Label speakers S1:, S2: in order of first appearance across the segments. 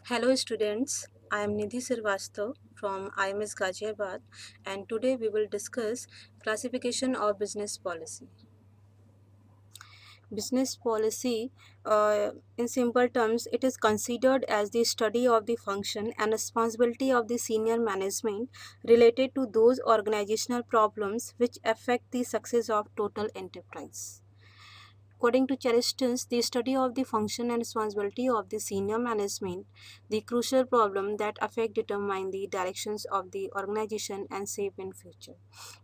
S1: Hello students, I am Nidhi Srivastava from IMS Ghaziabad and today we will discuss classification of business policy. Business policy, in simple terms, it is considered as the study of the function and responsibility of the senior management related to those organizational problems which affect the success of total enterprise. According to Chereston's, the study of the function and responsibility of the senior management, the crucial problem that affect determine the directions of the organization and shape in future.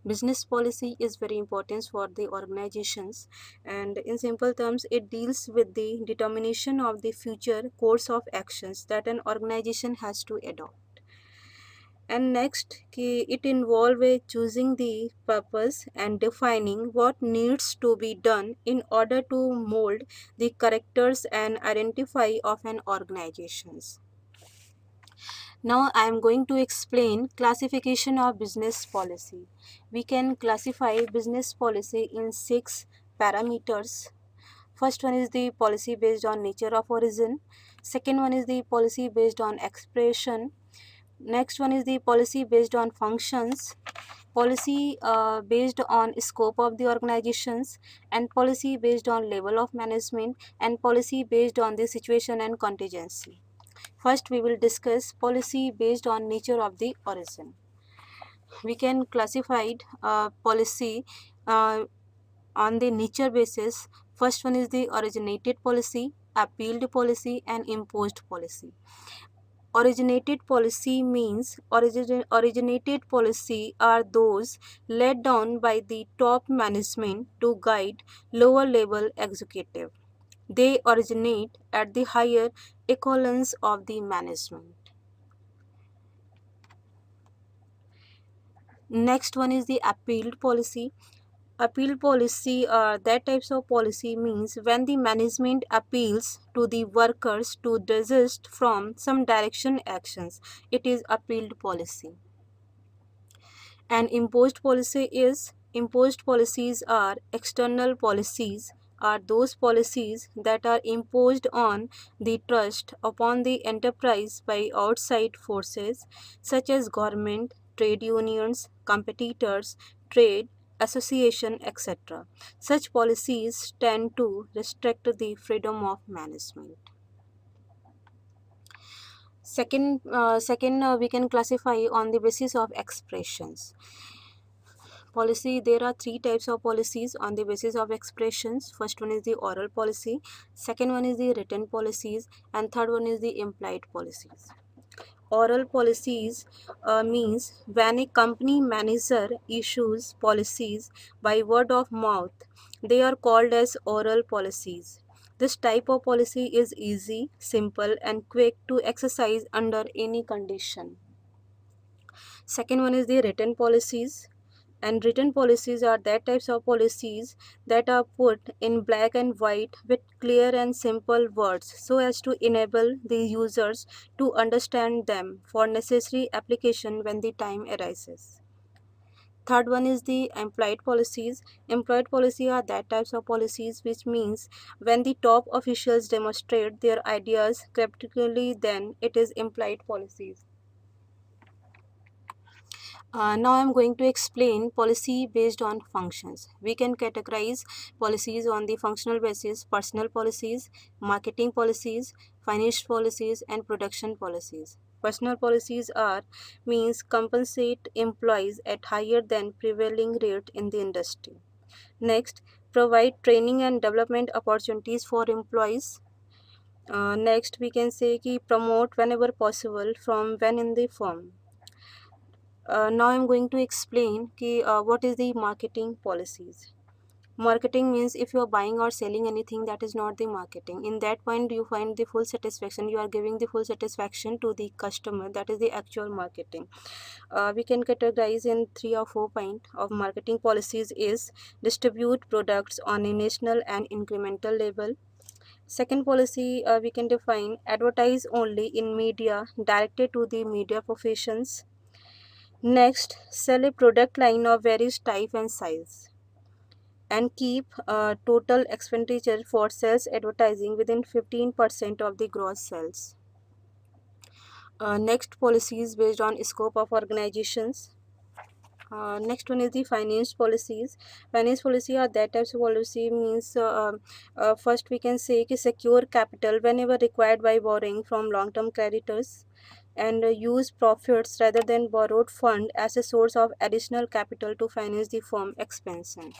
S1: Business policy is very important for the organizations, and in simple terms, it deals with the determination of the future course of actions that an organization has to adopt. And next it involves choosing the purpose and defining what needs to be done in order to mold the characters and identify of an organizations. Now I am going to explain classification of business policy. We can classify business policy in 6 parameters. First one is the policy based on nature of origin. Second one is the policy based on expression. Next one is the policy based on functions, policy based on scope of the organizations, and policy based on level of management, and policy based on the situation and contingency. First, we will discuss policy based on nature of the origin. We can classify policy uh, on the nature basis. First one is the originated policy, appealed policy, and imposed policy. Originated policy means originated policy are those laid down by the top management to guide lower level executive. They originate at the higher echelons of the management. Next one is the appealed policy. Appeal policy that types of policy means when the management appeals to the workers to desist from some direction actions, it is appealed policy. And imposed policies are external policies, are those policies that are imposed on the trust upon the enterprise by outside forces such as government, trade unions, competitors, trade association, etc. Such policies tend to restrict the freedom of management. Second, we can classify on the basis of expressions. Policy, there are 3 types of policies on the basis of expressions. First one is the oral policy, second one is the written policies, and third one is the implied policies. Oral policies means when a company manager issues policies by word of mouth, they are called as oral policies. This type of policy is easy, simple, and quick to exercise under any condition. Second one is the written policies, and written policies are that types of policies that are put in black and white with clear and simple words so as to enable the users to understand them for necessary application when the time arises. Third one is the implied policies. Implied policy are that types of policies which means when the top officials demonstrate their ideas practically, then it is implied policies. Now I'm going to explain policy based on functions. We can categorize policies on the functional basis: personal policies, marketing policies, financial policies, and production policies. Personal policies are means compensate employees at higher than prevailing rate in the industry. Next, provide training and development opportunities for employees. Next, we can say ki promote whenever possible from when in the firm. Now I'm going to explain what is the marketing policies. Marketing means if you are buying or selling anything, that is not the marketing. In that point you find the full satisfaction, you are giving the full satisfaction to the customer, that is the actual marketing. We can categorize in 3 or 4 points of marketing policies is distribute products on a national and incremental level. Second policy, we can define advertise only in media directed to the media professions. Next, sell a product line of various type and size, and keep total expenditure for sales advertising within 15% of the gross sales. Next, policies based on scope of organizations. Next one is the finance policies. Finance policy are that types of policy means first we can say कि secure capital whenever required by borrowing from long-term creditors, and use profits rather than borrowed fund as a source of additional capital to finance the firm expansion.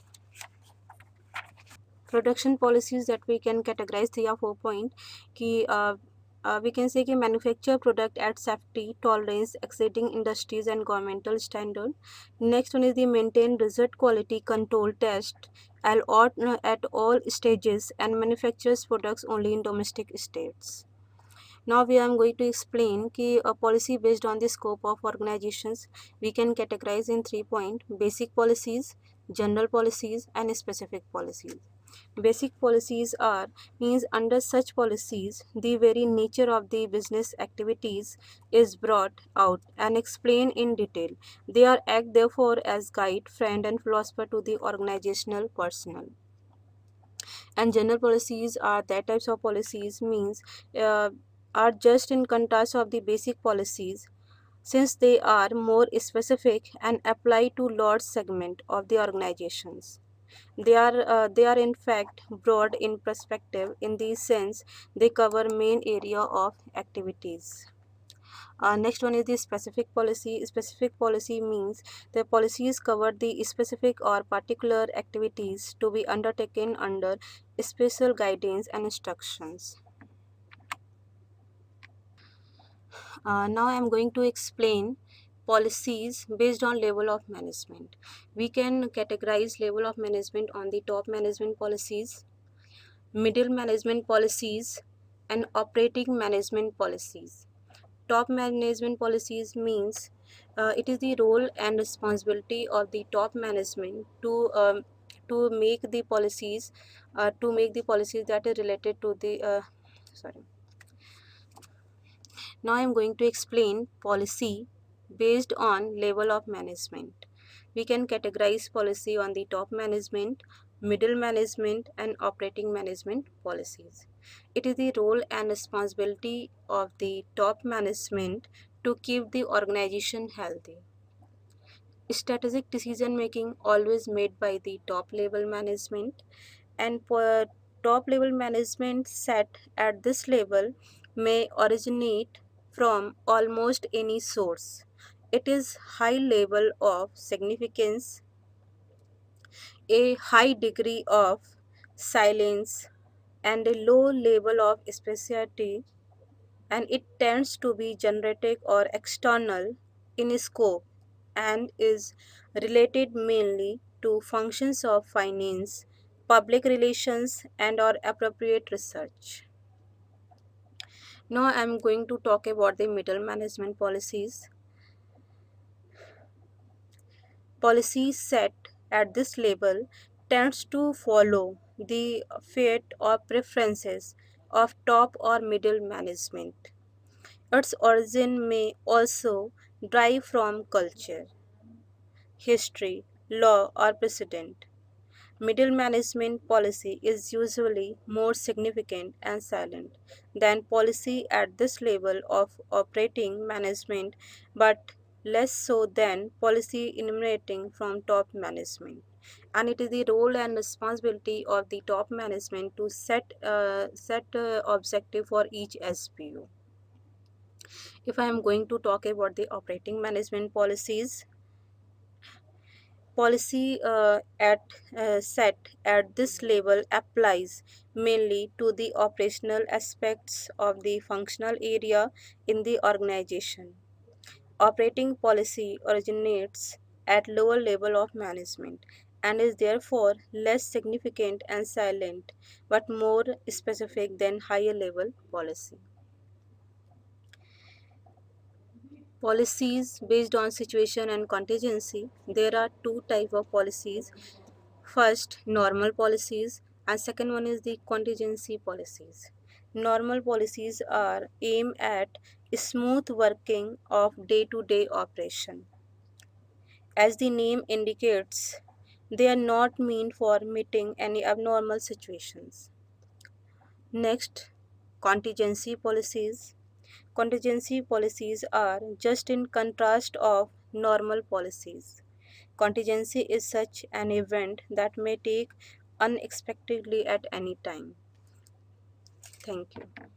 S1: Production policies that we can categorize 3 or 4 point कि we can say कि manufacture product at safety tolerance exceeding industries and governmental standard. Next one is the maintain result quality control test at all stages and manufactures products only in domestic states. Now we are going to explain कि a policy based on the scope of organizations we can categorize in 3 point: basic policies, general policies, and specific policies. Basic policies are means under such policies the very nature of the business activities is brought out and explained in detail. They are act therefore as guide, friend, and philosopher to the organizational personnel. And general policies are that types of policies means uh, are just in contrast of the basic policies, since they are more specific and apply to large segment of the organizations. They are in fact broad in perspective in the sense they cover main area of activities. Next one is the specific policy. Specific policy means the policies cover the specific or particular activities to be undertaken under special guidance and instructions. Now I am going to explain policies based on level of management. We can categorize level of management on the top management policies, middle management policies, and operating management policies. Top management policies means it is the role and responsibility of the top management to make the policies that are related to the sorry. Now I am going to explain policy based on level of management. We can categorize policy on the top management, middle management, and operating management policies. It is the role and responsibility of the top management to keep the organization healthy. Strategic decision making always made by the top level management, and top level management set at this level may originate from almost any source. It is high level of significance, a high degree of silence, and a low level of specialty, and it tends to be generic or external in scope and is related mainly to functions of finance, public relations, and or appropriate research. Now I am going to talk about the middle management policies. Policies set at this level tends to follow the fate or preferences of top or middle management. Its origin may also derive from culture, history, law, or precedent. Middle management policy is usually more significant and silent than policy at this level of operating management, but less so than policy emanating from top management. And it is the role and responsibility of the top management to set objective for each SBU. If I am going to talk about the operating management policies, policy at set at this level applies mainly to the operational aspects of the functional area in the organization. Operating policy originates at lower level of management and is therefore less significant and silent but more specific than higher level policy. Policies based on situation and contingency. There are two type of policies. First, normal policies, and second one is the contingency policies. Normal policies are aimed at smooth working of day-to-day operation. As the name indicates, they are not meant for meeting any abnormal situations. Next, contingency policies. Contingency policies are just in contrast of normal policies. Contingency is such an event that may take unexpectedly at any time. Thank you.